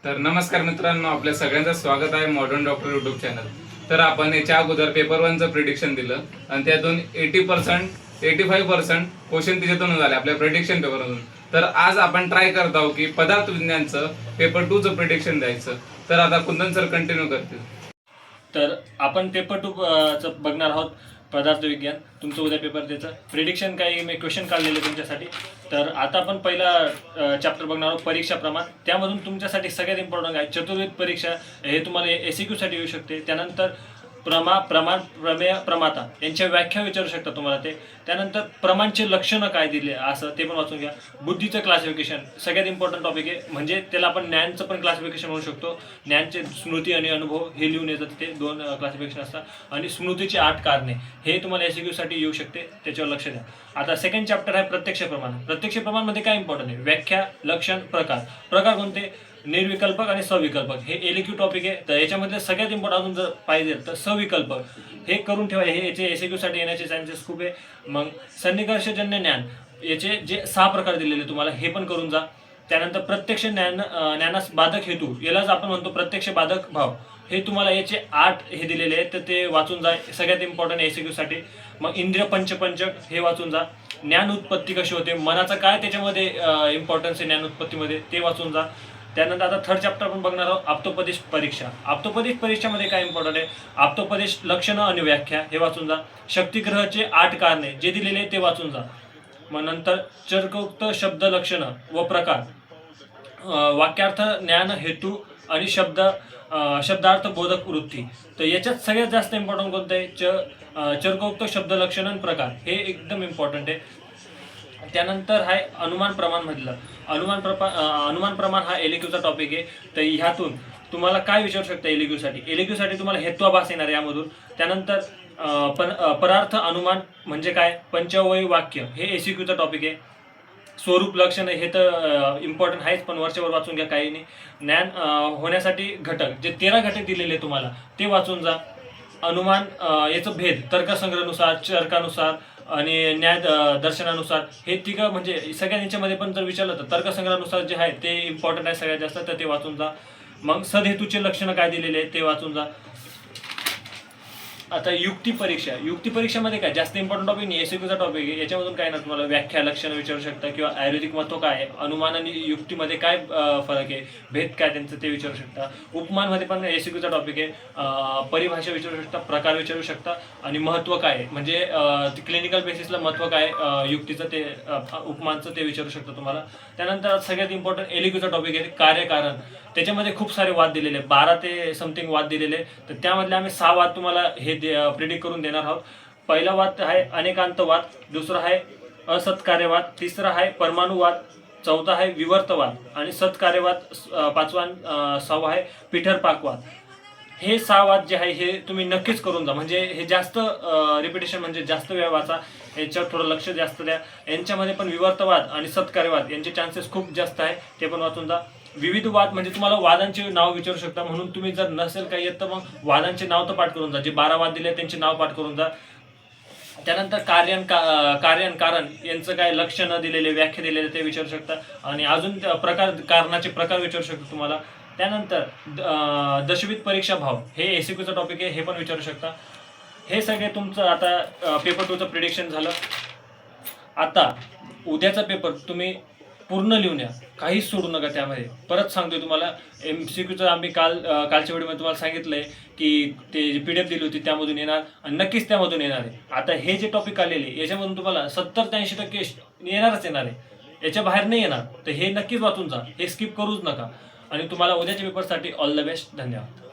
तर नमस्कार मित्रांनो, आपल्या सगळ्यांचं स्वागत आहे मॉडर्न डॉक्टर यूट्यूब चॅनल. तर आपण याच्या अगोदर पेपर 1चं प्रिडिक्शन दिलं आणि त्यातून 80% 85% क्वेश्चन तिच्यातून झाले आपल्या प्रिडिक्शन पेपरमधून. तर आज आपण ट्राय करत आहोत की पदार्थ विज्ञानचं पेपर 2चं प्रिडिक्शन द्यायचं. तर आता कुंदन सर कंटिन्यू करतील. तर आपण पेपर 2 चं बघणार आहोत. पदार्थ विज्ञान तुमचं उद्या पेपर द्यायचं प्रिडिक्शन काही मी क्वेश्चन काढलेले तुमच्यासाठी. तर आता आपण पहिला चॅप्टर बघणार आहोत, परीक्षा प्रमाण. त्यामधून तुमच्यासाठी सगळ्यात इम्पॉर्टंट आहे चतुर्विध परीक्षा. हे तुम्हाला SEQ साठी येऊ शकते. त्यानंतर प्रमाण, प्रमेय, प्रमाता यांच्या व्याख्या विचारू शकता तुम्हाला ते. त्यानंतर प्रमाणचे लक्षणं काय दिले असं ते पण वाचून घ्या. बुद्धीचं क्लासिफिकेशन सगळ्यात इम्पॉर्टंट टॉपिक आहे, म्हणजे त्याला आपण ज्ञानचं पण क्लासिफिकेशन म्हणू शकतो. ज्ञानचे स्मृती आणि अनुभव हे लिहून येतात, ते 2 क्लासिफिकेशन असतात. आणि स्मृतीची 8 कारणे हे तुम्हाला SEQ साठी येऊ शकते, त्याच्यावर लक्ष द्या. आता सेकंड चॅप्टर आहे प्रत्यक्ष प्रमाण. प्रत्यक्ष प्रमाणमध्ये काय इम्पॉर्टंट आहे, व्याख्या, लक्षण, प्रकार कोणते, निर्विकल्पक आणि सविकल्पक हे LQ टॉपिक आहे. तर याच्यामध्ये सगळ्यात इम्पॉर्टंट अजून जर पाहिजे तर सविकल्पक हे करून ठेवा, हे याचे SEQ साठी येण्याचे चान्सेस खूप आहे. मग सन्निकर्षजन्य ज्ञान याचे जे 6 प्रकार दिलेले तुम्हाला हे पण करून जा. त्यानंतर प्रत्यक्ष ज्ञानास बाधक हेतू, यालाच आपण म्हणतो प्रत्यक्ष बाधक भाव, हे तुम्हाला याचे 8 हे दिलेले आहेत, तर ते वाचून जा, सगळ्यात इम्पॉर्टंट SEQ साठी. मग इंद्रिय पंचक हे वाचून जा. ज्ञान उत्पत्ती कशी होते, मनाचा काय त्याच्यामध्ये इम्पॉर्टन्स आहे ज्ञान उत्पत्तीमध्ये, ते वाचून जा. त्यानंतर आता थर्ड चॅप्टर आपण बघणार आहोत, आप्तोपदेश परीक्षा. आप्तोपदेश परीक्षामध्ये काय इम्पॉर्टंट आहे, आप्तोपदेश लक्षणं आणि व्याख्या हे वाचून जा. शक्तिग्रहाचे 8 कारणे जे दिलेले ते वाचून जा. मग नंतर चर्कोक्त शब्द लक्षणं व प्रकार, वाक्यार्थ, ज्ञान, हेतू आणि शब्दार्थ बोधक वृत्ती. तर याच्यात सगळ्यात जास्त इम्पॉर्टंट कोणतं आहे, चर्कोक्त शब्द लक्षण आणि प्रकार हे एकदम इम्पॉर्टंट आहे. त्यानंतर आहे अनुमान प्रमाण मधलं. अनुमान प्रमाण हा LQ टॉपिक आहे. तर ह्यातून तुम्हाला काय विचारू शकता LQ साठी तुम्हाला हेत्वाभास येणार यामधून. त्यानंतर परार्थ अनुमान म्हणजे काय, पंचवय वाक्य हे SEQ टॉपिक आहे. स्वरूप लक्षण हे तर इम्पॉर्टंट आहेच, पण वरच्यावर वाचून घ्या, काही नाही. ज्ञान होण्यासाठी घटक जे 13 घटक दिलेले तुम्हाला ते वाचून जा. अनुमान याचं भेद तर्कसंग्रहानुसार, चर्कानुसार आणि न्याय दर्शनानुसार हे तिघं, म्हणजे सगळ्या यांच्यामध्ये पण जर विचारलं तर तर्कसंग्रहानुसार जे आहे ते इम्पॉर्टंट आहे सगळ्यात जास्त, तर ते वाचून जा. मग सदहेतूचे लक्षणं काय दिलेले आहे ते वाचून जा. आता युक्ती परीक्षामध्ये काय जास्त इम्पॉर्टंट टॉपिक नाही, SEQ टॉपिक आहे. याच्यामधून काय ना तुम्हाला व्याख्या, लक्षणं विचारू शकता, किंवा आयुर्वेदिक महत्व काय आहे, अनुमान आणि युक्तीमध्ये काय फरक आहे, भेद काय त्यांचं ते विचारू शकता. उपमानमध्ये पण SEQ टॉपिक आहे. परिभाषा विचारू शकता, प्रकार विचारू शकता, आणि महत्व काय आहे, म्हणजे क्लिनिकल बेसिसला महत्व काय युक्तीचं ते उपमानचं ते विचारू शकता तुम्हाला. त्यानंतर सगळ्यात इम्पॉर्टंट LQ टॉपिक आहे कार्यकारण. त्याच्यामध्ये खूप सारे वाद दिलेले, 12 ते समथिंग वाद दिलेले. तर त्यामधले आम्ही 6 वाद तुम्हाला हे प्रिडिक्ट करून देणार आहोत. पहिला वाद आहे अनेकांतवाद, दुसरा आहे असत्कार्यवाद, तिसरा आहे परमाणुवाद, चौथा आहे विवर्तवाद, आणि सत्कार्यवाद 5वा 6वा आहे पिठरपाकवाद. हे 6 वाद जे आहे हे तुम्ही नक्कीच करून जा, म्हणजे हे जास्त रिपिटेशन, म्हणजे जास्त वेळ वाचा, याच्यावर थोडं लक्ष जास्त द्या. यांच्यामध्ये पण विवर्तवाद आणि सत्कार्यवाद यांचे चान्सेस खूप जास्त आहे, ते पण वाचून जा. विविध वाद म्हणजे तुम्हाला वादांचे नाव विचारू शकता, म्हणून तुम्ही जर नसेल काही येत तर मग वादांचे नाव तर पाठ करून जा, जे 12 वाद दिले त्यांचे नाव पाठ करून जा. त्यानंतर कार्य कारण यांचं काय लक्षणं दिलेले, व्याख्या दिलेले ते विचारू शकता, आणि अजून कारणाचे प्रकार विचारू शकता तुम्हाला. त्यानंतर दशविध परीक्षा भाव हे SEQ टॉपिक आहे, हे पण विचारू शकता. हे सगळे तुमचं आता पेपर 2चं प्रिडिक्शन झालं. आता उद्याचा पेपर तुम्ही पूर्ण लिहून या, काहीच सोडू नका त्यामध्ये. परत सांगतोय तुम्हाला, MCQचं आम्ही कालच्या व्हिडिओमध्ये तुम्हाला सांगितलंय की ते PDF दिली होती त्यामधून येणार, आणि नक्कीच त्यामधून येणार आहे. आता हे जे टॉपिक आलेले याच्यामधून तुम्हाला 70 ते 80% येणारच येणार आहे, याच्या बाहेर नाही येणार. तर हे नक्कीच वाचून जा, हे स्किप करूच नका. आणि तुम्हाला उद्याच्या पेपरसाठी ऑल द बेस्ट. धन्यवाद.